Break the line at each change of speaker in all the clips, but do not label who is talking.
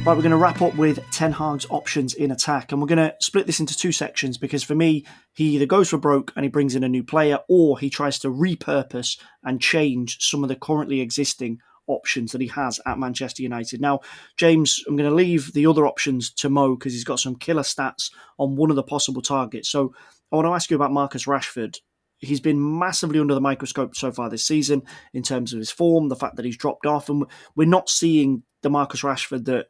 Right, we're going to wrap up with Ten Hag's options in attack, and we're going to split this into two sections because for me, he either goes for broke and he brings in a new player, or he tries to repurpose and change some of the currently existing options that he has at Manchester United. Now, James, I'm going to leave the other options to Mo because he's got some killer stats on one of the possible targets. So I want to ask you about Marcus Rashford. He's been massively under the microscope so far this season in terms of his form, the fact that he's dropped off, and we're not seeing the Marcus Rashford that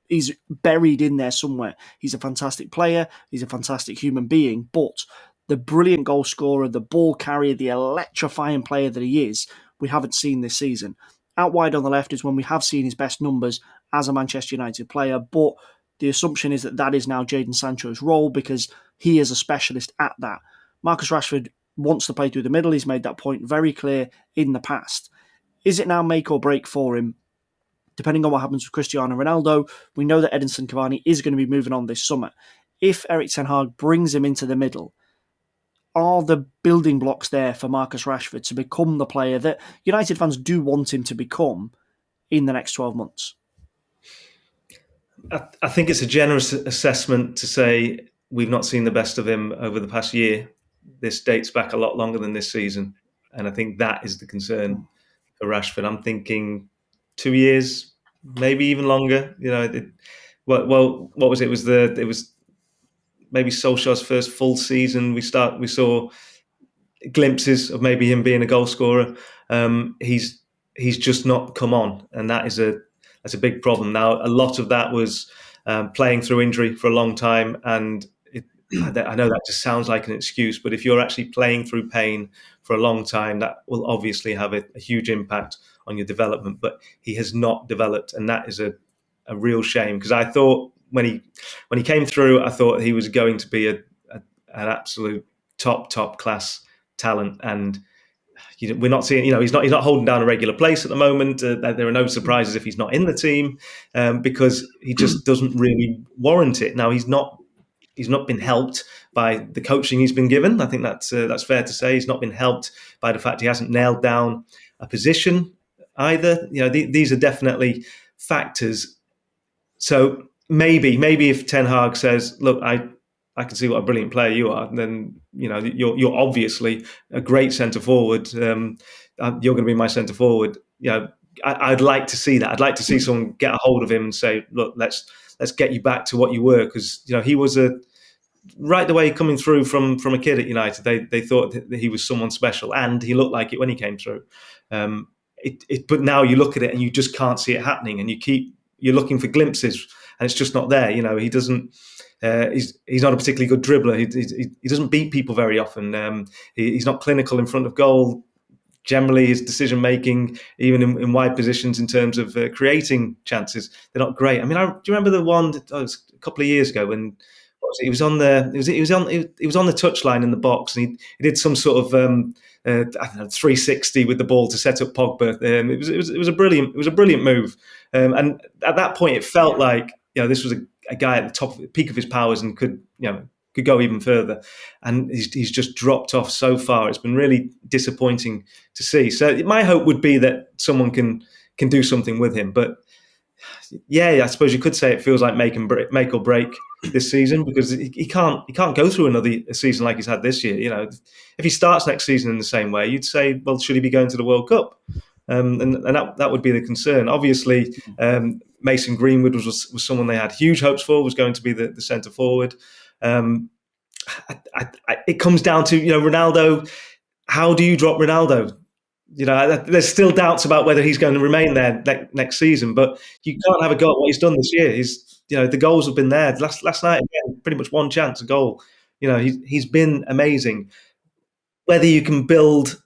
he's buried in there somewhere. He's a fantastic player. He's a fantastic human being. But the brilliant goal scorer, the ball carrier, the electrifying player that he is, we haven't seen this season. Out wide on the left is when we have seen his best numbers as a Manchester United player. But the assumption is that that is now Jadon Sancho's role because he is a specialist at that. Marcus Rashford wants to play through the middle. He's made that point very clear in the past. Is it now make or break for him? Depending on what happens with Cristiano Ronaldo, we know that Edinson Cavani is going to be moving on this summer. If Erik Ten Hag brings him into the middle, are the building blocks there for Marcus Rashford to become the player that United fans do want him to become in the next 12 months?
I think it's a generous assessment to say we've not seen the best of him over the past year. This dates back a lot longer than this season. And I think that is the concern for Rashford. I'm thinking 2 years, maybe even longer. What was it? It was maybe Solskjaer's first full season. We saw glimpses of maybe him being a goal scorer. He's just not come on, and that's a big problem. Now, a lot of that was playing through injury for a long time, and I know that just sounds like an excuse, but if you're actually playing through pain for a long time, that will obviously have a huge impact on your development. But he has not developed, and that is a real shame, because I thought when he came through, I thought he was going to be an absolute top class talent, and we're not seeing. He's not holding down a regular place at the moment. There are no surprises if he's not in the team, because he just doesn't really warrant it. Now he's not been helped by the coaching he's been given. I think that's fair to say. He's not been helped by the fact he hasn't nailed down a position either. These are definitely factors. So maybe if Ten Hag says, "Look, I can see what a brilliant player you are," then you're obviously a great centre forward. You're going to be my centre forward. I'd like to see that. I'd like to see someone get a hold of him and say, "Look, let's get you back to what you were," because he was right the way coming through from a kid at United. They thought that he was someone special, and he looked like it when he came through. But now you look at it and you just can't see it happening, and you're looking for glimpses, and it's just not there. He doesn't. He's not a particularly good dribbler. He doesn't beat people very often. He's not clinical in front of goal. Generally, his decision making, even in wide positions, in terms of creating chances, they're not great. I mean, do you remember the one that was a couple of years ago when he was on the touchline in the box, and he did some sort of 360 with the ball to set up Pogba. It was a brilliant move, and at that point, it felt like this was a guy at the peak of his powers and could go even further, and he's just dropped off so far. It's been really disappointing to see. So my hope would be that someone can do something with him. But yeah, I suppose you could say it feels like make or break this season, because he can't go through another season like he's had this year. If he starts next season in the same way, you'd say, well, should he be going to the World Cup? And that would be the concern. Obviously, Mason Greenwood was someone they had huge hopes for, was going to be the centre forward. It comes down to Ronaldo. How do you drop Ronaldo? There's still doubts about whether he's going to remain there next season, but you can't have a go at what he's done this year. The goals have been there. Last night, again, pretty much one chance, a goal. He's been amazing. Whether you can build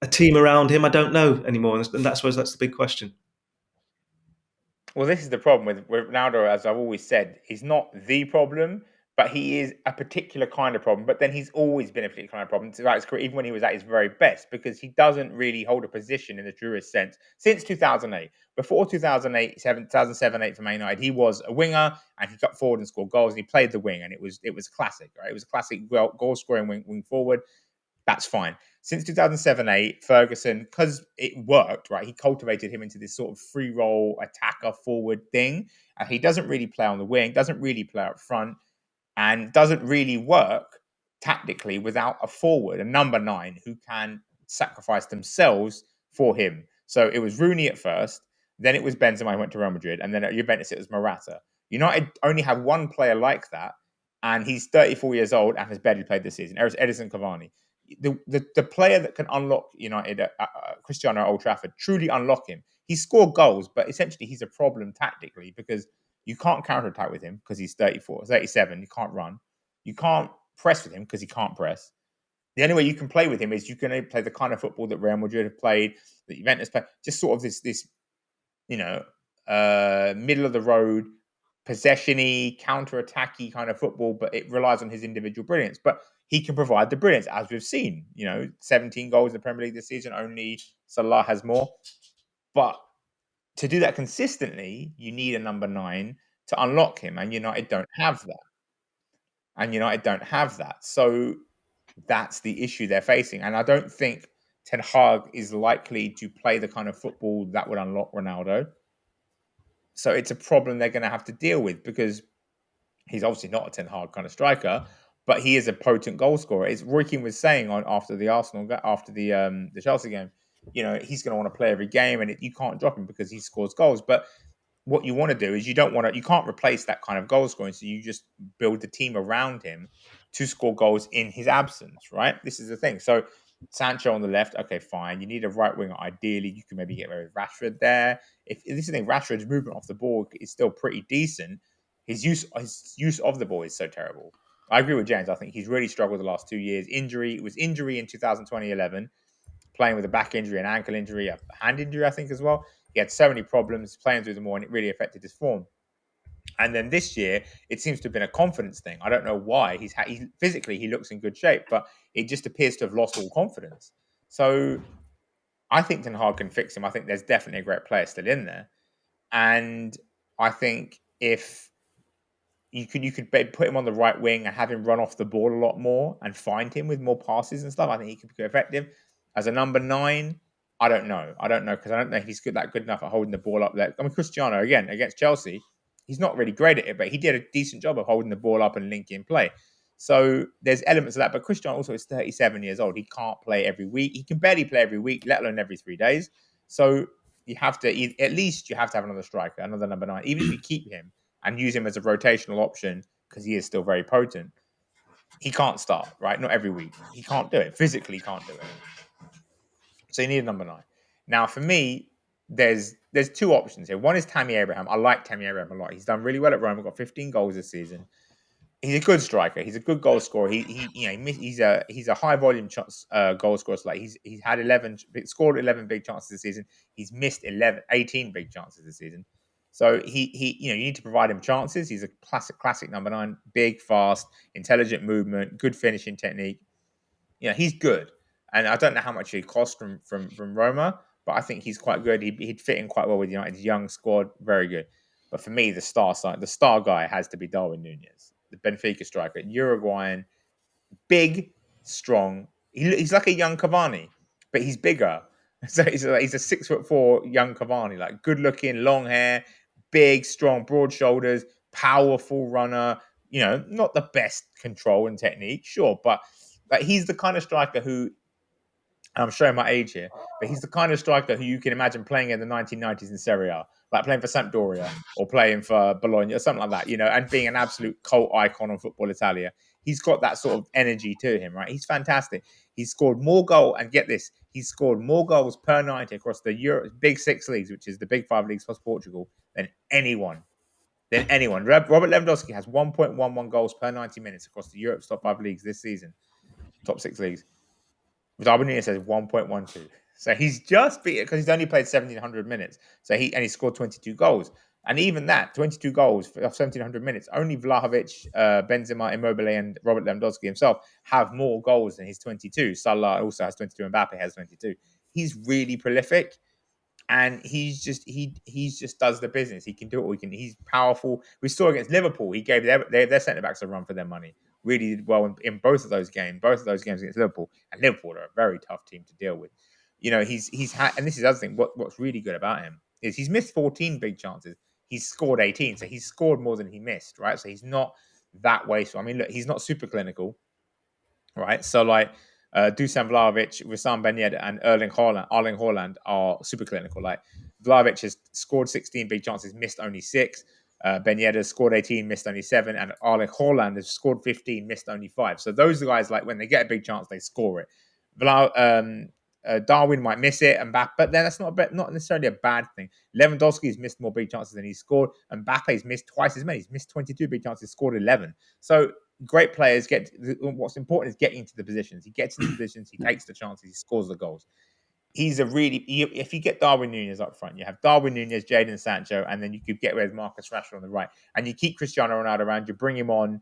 a team around him, I don't know anymore, and I suppose that's the big question.
Well, this is the problem with Ronaldo, as I've always said. He's not the problem, but he is a particular kind of problem. But then he's always been a particular kind of problem throughout his career, even when he was at his very best, because he doesn't really hold a position in the truest sense since 2008. Before 2007-8 for Man United, he was a winger, and he got forward and scored goals, and he played the wing, and it was classic, right? It was a classic goal-scoring wing forward. That's fine. since 2007-8, Ferguson, because it worked, right? He cultivated him into this sort of free role attacker forward thing. And he doesn't really play on the wing, doesn't really play up front, and doesn't really work tactically without a forward, a number 9, who can sacrifice themselves for him. So it was Rooney at first, then it was Benzema who went to Real Madrid, and then at Juventus it was Morata. United only have one player like that, and he's 34 years old and has barely played this season. Edison Cavani. The player that can unlock United, Cristiano Old Trafford, truly unlock him. He scored goals, but essentially he's a problem tactically because you can't counterattack with him because he's 34, 37. You can't run. You can't press with him because he can't press. The only way you can play with him is you can only play the kind of football that Real Madrid have played, that Juventus play, just sort of this middle of the road, possession-y, counter-attacky kind of football, but it relies on his individual brilliance. But he can provide the brilliance, as we've seen. 17 goals in the Premier League this season, only Salah has more. But to do that consistently, you need a number 9 to unlock him, and United don't have that. So that's the issue they're facing. And I don't think Ten Hag is likely to play the kind of football that would unlock Ronaldo. So it's a problem they're going to have to deal with because he's obviously not a Ten Hag kind of striker, but he is a potent goal scorer. As Roy Keane was saying after the Chelsea game, he's going to want to play every game, and you can't drop him because he scores goals. But what you want to do is you can't replace that kind of goal scoring, so you just build the team around him to score goals in his absence, right? This is the thing. So Sancho on the left, okay, fine. You need a right winger. Ideally, you can maybe get rid of Rashford there. If this is the thing, Rashford's movement off the ball is still pretty decent. His use of the ball is so terrible. I agree with James. I think he's really struggled the last 2 years. It was injury in 2011, playing with a back injury, an ankle injury, a hand injury, I think, as well. He had so many problems playing through them all, and it really affected his form. And then this year, it seems to have been a confidence thing. I don't know why. Physically, he looks in good shape, but it just appears to have lost all confidence. So I think Ten Hag can fix him. I think there's definitely a great player still in there. And I think if you could put him on the right wing and have him run off the ball a lot more and find him with more passes and stuff, I think he could be effective. As a number 9, I don't know because I don't know if he's good enough at holding the ball up there. I mean, Cristiano, again, against Chelsea, he's not really great at it, but he did a decent job of holding the ball up and linking play. So there's elements of that. But Cristiano also is 37 years old. He can't play every week. He can barely play every week, let alone every 3 days. So you have to have another striker, another number 9, even if you keep him and use him as a rotational option because he is still very potent. He can't start, right? Not every week. He can't do it. Physically, he can't do it. So you need a number 9. Now, for me, there's 2 options here. One is Tammy Abraham. I like Tammy Abraham a lot. He's done really well at Rome. He's got 15 goals this season. He's a good striker. He's a good goal scorer. He's a high volume goal scorer. So he's scored 11 big chances this season. He's missed 18 big chances this season. So you need to provide him chances. He's a classic number 9, big, fast, intelligent movement, good finishing technique. He's good. And I don't know how much he cost from Roma, but I think he's quite good. He'd fit in quite well with United's young squad. Very good. But for me, the star guy has to be Darwin Nunez, the Benfica striker, Uruguayan, big, strong. He's like a young Cavani, but he's bigger. So he's a 6'4" young Cavani, like good looking, long hair, big, strong, broad shoulders, powerful runner. Not the best control and technique, sure, but he's the kind of striker who. I'm showing my age here, but he's the kind of striker who you can imagine playing in the 1990s in Serie A, like playing for Sampdoria or playing for Bologna or something like that, and being an absolute cult icon on Football Italia. He's got that sort of energy to him, right? He's fantastic. He's scored more goals, and get this, he's scored more goals per 90 across the Big 6 leagues, which is the Big 5 leagues plus Portugal, than anyone. Robert Lewandowski has 1.11 goals per 90 minutes across the Europe's top 5 leagues this season, top 6 leagues. Darwin Nunez says 1.12. So he's just beat it because he's only played 1,700 minutes. So he scored 22 goals. And even that, 22 goals for 1,700 minutes, only Vlahovic, Benzema, Immobile, and Robert Lewandowski himself have more goals than his 22. Salah also has 22. Mbappe has 22. He's really prolific. And he just does the business. He can do it all. He's powerful. We saw against Liverpool, he gave their centre-backs a run for their money. really did well in both of those games against Liverpool, and Liverpool are a very tough team to deal with. He's had, and this is the other thing. What's really good about him is he's missed 14 big chances. He's scored 18, so he's scored more than he missed, right? So he's not that wasteful. I mean, look, he's not super clinical, right? So like Dusan Vlahovic, Wissam Ben Yedder, and Erling Haaland are super clinical. Like Vlahovic has scored 16 big chances, missed only 6. Ben Yedder scored 18, missed only 7, and Erling Haaland has scored 15, missed only 5. So those guys, like when they get a big chance, they score it. Darwin might miss it, and but then that's not necessarily a bad thing. Lewandowski's missed more big chances than he's scored, and Mbappe's missed twice as many. He's missed 22 big chances, scored 11. So great players what's important is getting into the positions. He gets into the positions, he takes the chances, he scores the goals. If you get Darwin Nunez up front, you have Darwin Nunez, Jadon Sancho, and then you could get rid of Marcus Rashford on the right, and you keep Cristiano Ronaldo around. You bring him on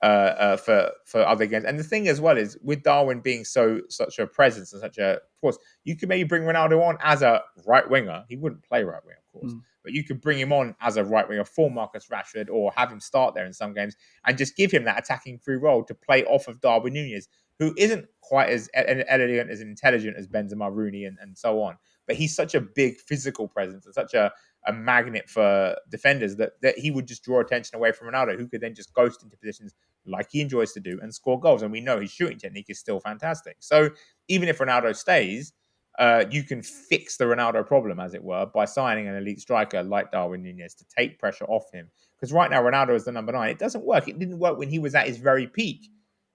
for other games. And the thing as well is with Darwin being such a presence and of course, you could maybe bring Ronaldo on as a right winger. He wouldn't play right wing, of course, but you could bring him on as a right winger for Marcus Rashford, or have him start there in some games and just give him that attacking free role to play off of Darwin Nunez, who isn't quite as elegant, as intelligent as Benzema, Rooney, and so on. But he's such a big physical presence and such a magnet for defenders that he would just draw attention away from Ronaldo, who could then just ghost into positions like he enjoys to do and score goals. And we know his shooting technique is still fantastic. So even if Ronaldo stays, you can fix the Ronaldo problem, as it were, by signing an elite striker like Darwin Nunez to take pressure off him. Because right now, Ronaldo is the number 9. It doesn't work. It didn't work when he was at his very peak.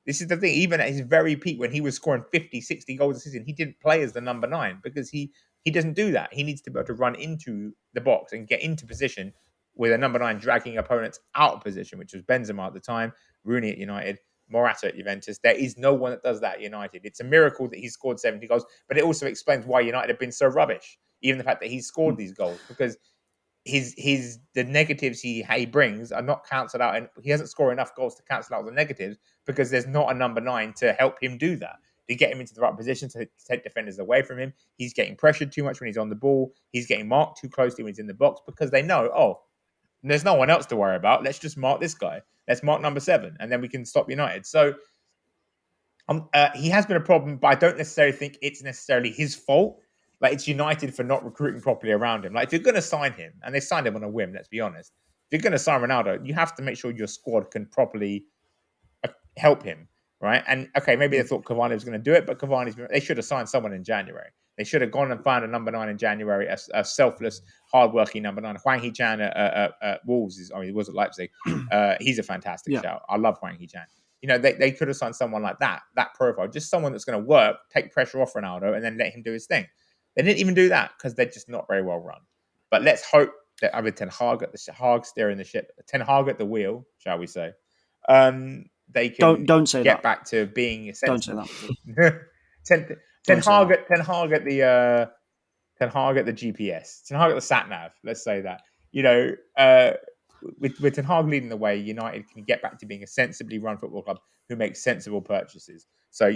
This is the thing. Even at his very peak, when he was scoring 50, 60 goals a season, he didn't play as the number 9 because he doesn't do that. He needs to be able to run into the box and get into position with a number 9 dragging opponents out of position, which was Benzema at the time, Rooney at United, Morata at Juventus. There is no one that does that at United. It's a miracle that he scored 70 goals, but it also explains why United have been so rubbish. Even the fact that he scored these goals, because the negatives he brings are not cancelled out, and he hasn't scored enough goals to cancel out the negatives because there's not a number 9 to help him do that, to get him into the right position, to take defenders away from him. He's getting pressured too much when he's on the ball. He's getting marked too closely when he's in the box because they know, there's no one else to worry about. Let's just mark this guy. Let's mark number 7, and then we can stop United. So he has been a problem, but I don't necessarily think it's necessarily his fault. Like, it's United for not recruiting properly around him. Like, if you're going to sign him, and they signed him on a whim, let's be honest. If you're going to sign Ronaldo, you have to make sure your squad can properly help him, right? And okay, maybe they thought Cavani was going to do it, but they should have signed someone in January. They should have gone and found a number 9 in January, a selfless, hardworking number 9. Hwang Hee-chan at Wolves he was at Leipzig. He's a fantastic shout. I love Hwang Hee-chan. They could have signed someone like that profile, just someone that's going to work, take pressure off Ronaldo, and then let him do his thing. They didn't even do that because they're just not very well run. But let's hope that Ten Hag steering the ship, Ten Hag at the wheel, shall we say? They can
don't say
get
that.
back to being essential.
Don't say that.
Ten Hag at the GPS. Ten Hag at the sat nav. Let's say that. With Ten Hag leading the way, United can get back to being a sensibly run football club who makes sensible purchases. So,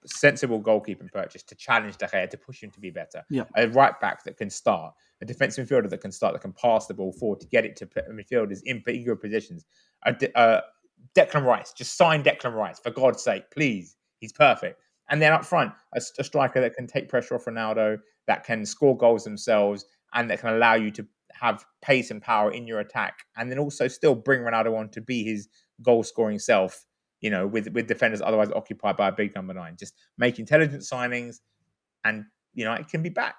sensible goalkeeping purchase to challenge De Gea, to push him to be better.
Yeah.
A right back that can start, a defensive midfielder that can start, that can pass the ball forward to get it to midfielders in good positions. Declan Rice, just sign Declan Rice, for God's sake, please. He's perfect. And then up front, a striker that can take pressure off Ronaldo, that can score goals themselves, and that can allow you to have pace and power in your attack, and then also still bring Ronaldo on to be his goal-scoring self, with defenders otherwise occupied by a big number 9. Just make intelligent signings, and it can be back.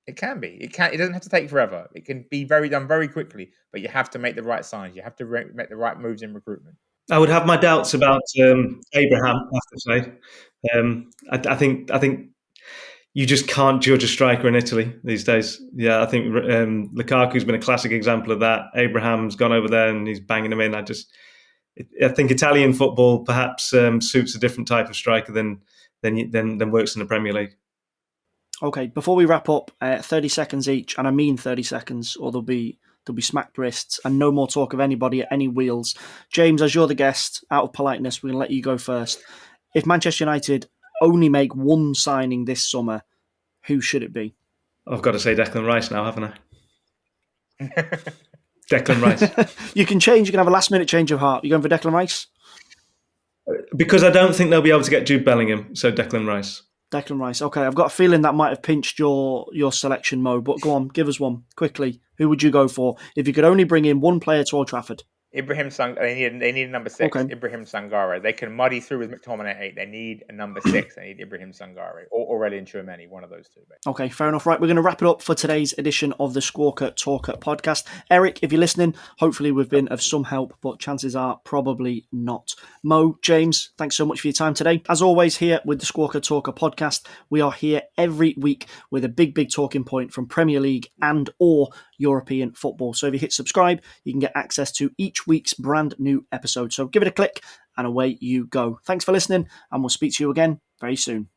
It can be. It doesn't have to take forever. It can be done very quickly, but you have to make the right signs. You have to make the right moves in recruitment.
I would have my doubts about Abraham, I have to say. I think you just can't judge a striker in Italy these days. Yeah, I think Lukaku's been a classic example of that. Abraham's gone over there and he's banging them in. I think Italian football perhaps suits a different type of striker than works in the Premier League.
Okay, before we wrap up, 30 seconds each, and I mean 30 seconds, or there'll be smacked wrists and no more talk of anybody at any wheels. James, as you're the guest, out of politeness, we're going to let you go first. If Manchester United only make one signing this summer, who should it be?
I've got to say Declan Rice now, haven't I? Declan Rice.
You can change. You can have a last-minute change of heart. You going for Declan Rice?
Because I don't think they'll be able to get Jude Bellingham, so Declan Rice.
Declan Rice. Okay, I've got a feeling that might have pinched your selection, Mo, but go on, give us one quickly. Who would you go for if you could only bring in one player to Old Trafford?
Ibrahim Sang. They need a number 6.
Okay.
Ibrahim Sangare. They can muddy through with McTominay at 8. They need a number 6. They need Ibrahim Sangare or Aurelien Tchouameni. One of those two. Basically.
Okay, fair enough. Right, we're going to wrap it up for today's edition of the Squawka Talker podcast. Erik, if you're listening, hopefully we've been of some help, but chances are probably not. Mo, James, thanks so much for your time today. As always, here with the Squawka Talker podcast, we are here every week with a big talking point from Premier League and or European football. So if you hit subscribe, you can get access to each week's brand new episode. So give it a click and away you go. Thanks for listening, and we'll speak to you again very soon.